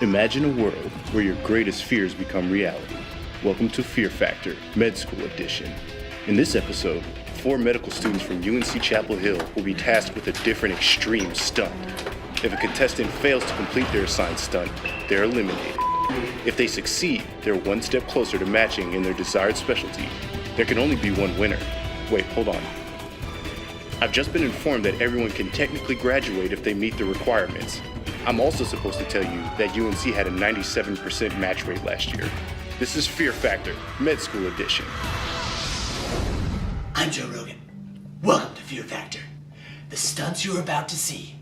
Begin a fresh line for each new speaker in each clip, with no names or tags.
Imagine a world where your greatest fears become reality. Welcome to Fear Factor, Med School Edition. In this episode, 4 medical students from UNC Chapel Hill will be tasked with a different extreme stunt. If a contestant fails to complete their assigned stunt, they're eliminated. If they succeed, they're one step closer to matching in their desired specialty. There can only be one winner. Wait, hold on. I've just been informed that everyone can technically graduate if they meet the requirements. I'm also supposed to tell you that UNC had a 97% match rate last year. This is Fear Factor, Med School Edition.
I'm Joe Rogan. Welcome to Fear Factor. The stunts you're about to see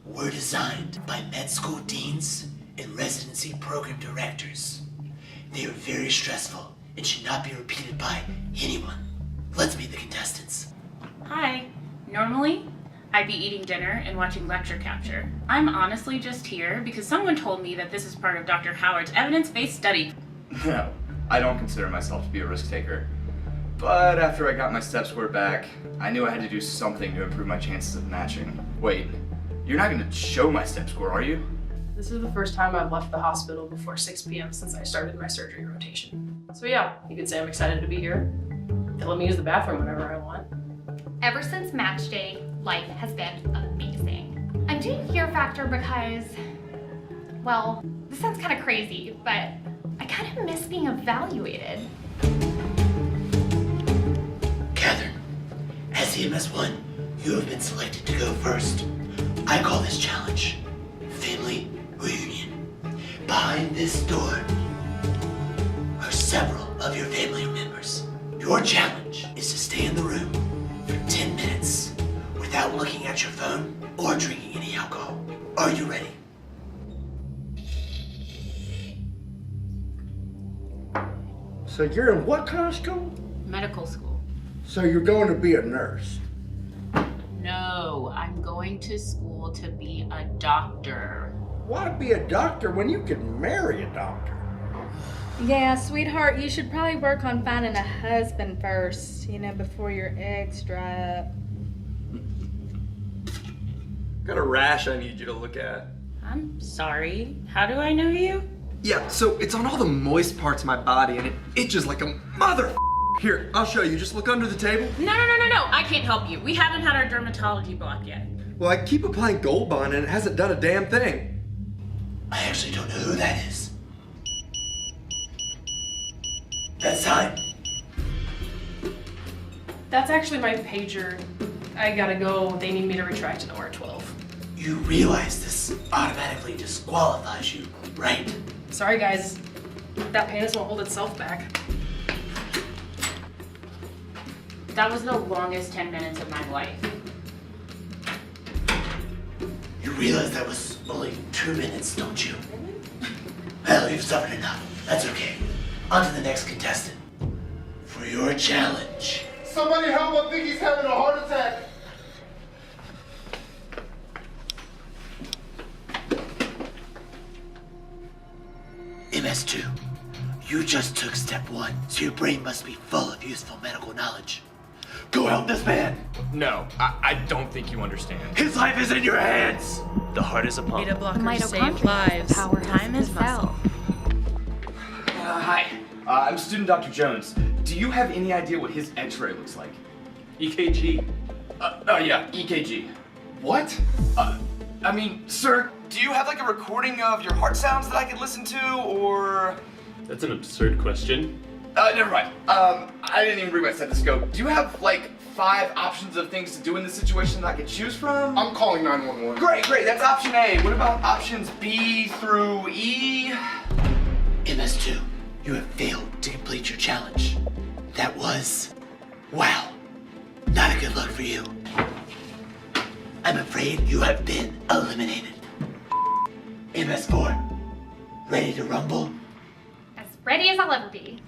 were designed by med school deans and residency program directors. They are very stressful and should not be repeated by anyone. Let's meet the contestants.
Hi. Normally, I'd be eating dinner and watching lecture capture. I'm honestly just here because someone told me that this is part of Dr. Howard's evidence-based study.
No, I don't consider myself to be a risk taker. But after I got my step score back, I knew I had to do something to improve my chances of matching. Wait, you're not gonna show my step score, are you?
This is the first time I've left the hospital before 6 p.m. since I started my surgery rotation. So yeah, you could say I'm excited to be here. They let me use the bathroom whenever I want.
Ever since match day, life has been amazing. I'm doing Fear Factor because, well, this sounds kind of crazy, but I kind of miss being evaluated.
Catherine, as EMS1, you have been selected to go first. I call this challenge Family Reunion. Behind this door are several of your family members. Your challenge is to stay in the room for 10 minutes without looking at your phone or drinking any alcohol. Are you ready?
So you're in what kind of school?
Medical school.
So you're going to be a nurse?
No, I'm going to school to be a doctor.
Why be a doctor when you can marry a doctor?
Yeah, sweetheart, you should probably work on finding a husband first, before your eggs dry up.
Got a rash I need you to look at.
I'm sorry. How do I know you?
Yeah, so it's on all the moist parts of my body and it itches like a mother. Here, I'll show you. Just look under the table.
No. I can't help you. We haven't had our dermatology block yet.
Well, I keep applying Gold Bond and it hasn't done a damn thing.
I actually don't know who that is. That's time.
That's actually my pager. I gotta go. They need me to retract an OR12.
You realize this automatically disqualifies you, right?
Sorry guys, that penis won't hold itself back.
That was the longest 10 minutes of my life.
You realize that was only 2 minutes, don't you? Well, you've suffered enough. That's okay. On to the next contestant. For your challenge.
Somebody help, I think he's having a heart attack.
MS2, you just took step 1, so your brain must be full of useful medical knowledge. Go help this man.
No, I don't think you understand.
His life is in your hands.
The heart is a pump.
Beta blockers save lives. Time is muscle.
Hi, I'm student Dr. Jones. Do you have any idea what his x-ray looks like? EKG? Yeah, EKG. What? I mean, sir, do you have like a recording of your heart sounds that I could listen to, or?
That's an absurd question.
Never mind. I didn't even bring my stethoscope. Do you have like 5 options of things to do in this situation that I could choose from?
I'm calling 911.
Great, that's option A. What about options B through E?
MS2, you have failed to complete your challenge. That was, wow, not a good look for you. I'm afraid you have been eliminated. MS4, ready to rumble?
As ready as I'll ever be.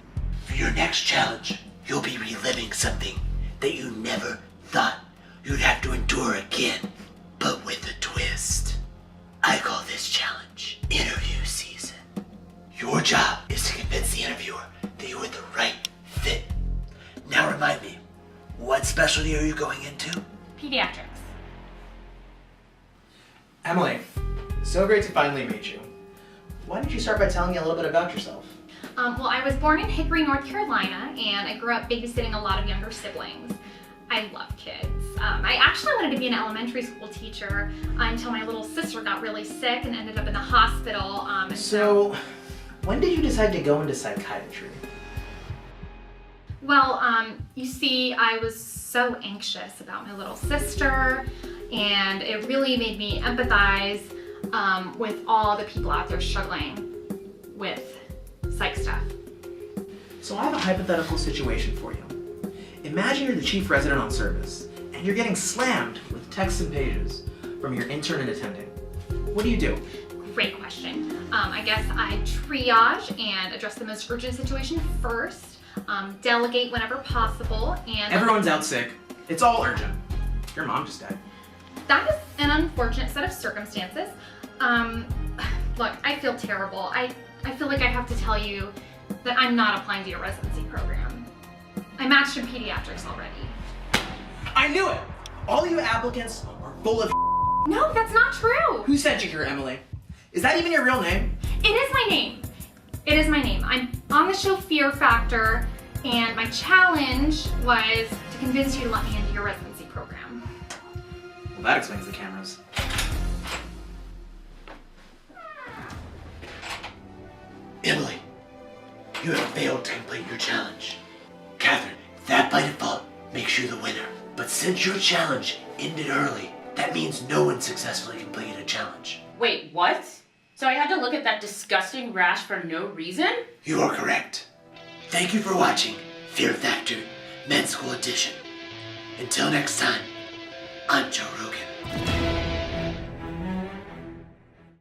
For your next challenge, you'll be reliving something that you never thought you'd have to endure again, but with a twist. I call this challenge Interview Season. Your job is to convince the interviewer that you are the right fit. Now remind me, what specialty are you going into?
Pediatrics.
Emily, so great to finally meet you.
Why don't you start by telling me a little bit about yourself?
Well, I was born in Hickory, North Carolina, and I grew up babysitting a lot of younger siblings. I love kids. I actually wanted to be an elementary school teacher until my little sister got really sick and ended up in the hospital.
So, when did you decide to go into psychiatry?
Well, you see, I was so anxious about my little sister, and it really made me empathize with all the people out there struggling with psych stuff.
So I have a hypothetical situation for you. Imagine you're the chief resident on service, and you're getting slammed with texts and pages from your intern and attending. What do you do?
Great question. I guess I triage and address the most urgent situation first, delegate whenever possible, and...
Everyone's out sick. It's all urgent. Your mom just died.
That is an unfortunate set of circumstances. Look, I feel terrible. I feel like I have to tell you that I'm not applying to your residency program. I matched in pediatrics already.
I knew it! All you applicants are full of
No, that's not true!
Who sent you here, Emily? Is that even your real name?
It is my name. It is my name. I'm on the show Fear Factor, and my challenge was to convince you to let me into your residency program.
Well, that explains the cameras. Emily, you have failed to complete your challenge. Catherine, that by default makes you the winner. But since your challenge ended early, that means no one successfully completed a challenge.
Wait, what? So I had to look at that disgusting rash for no reason?
You are correct. Thank you for watching Fear Factor Med School Edition. Until next time, I'm Joe Rogan.